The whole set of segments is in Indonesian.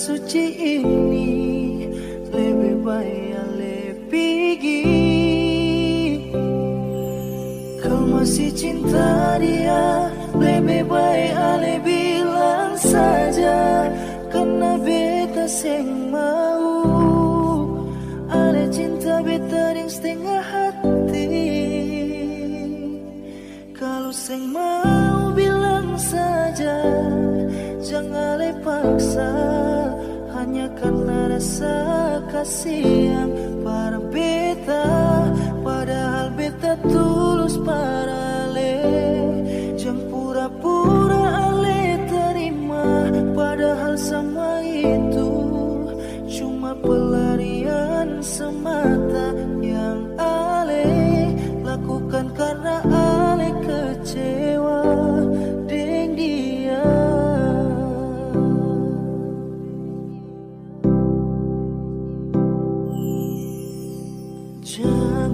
suci ini lebih baik ale pergi. Kau masih cinta dia, lebih baik ale bilang saja. Karena beta seng mau ale cinta beta yang setengah hati. Kalau seng mau bilang saja, jangan ale paksa. Hanya karena rasa kasihan para beta, padahal beta tulus para ale. Jangan pura-pura ale terima, padahal sama itu cuma pelarian semata yang ale lakukan karena ale kecewa dengan dia. Jangan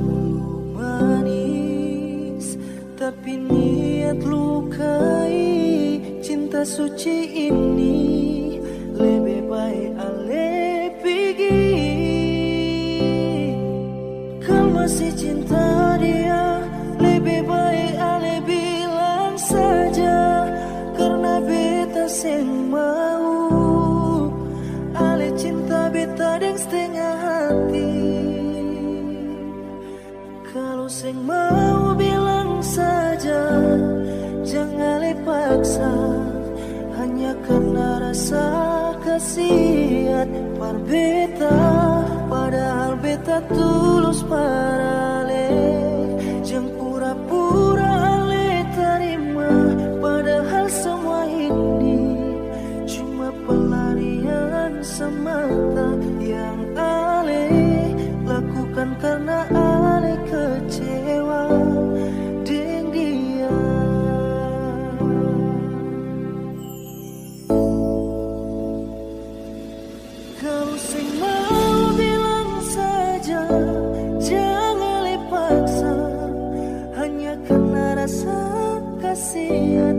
manis, tapi niat lukai. Cinta suci ini lebih baik ale pergi. Kau masih cinta dia, lebih baik ale bilang saja. Karena beta seng mau ale cinta beta dengan setengah hati. Kalau seng mau bilang saja, jangan ale paksa. Hanya karena rasa kasihan par beta, padahal beta tulus para ale. Jangan pura-pura ale terima, padahal semua ini cuma pelarian semata yang ale lakukan karena ale kecewa dengan dia. Kalau seng mau bilang saja, jangan ale paksa. Hanya karena rasa kasihan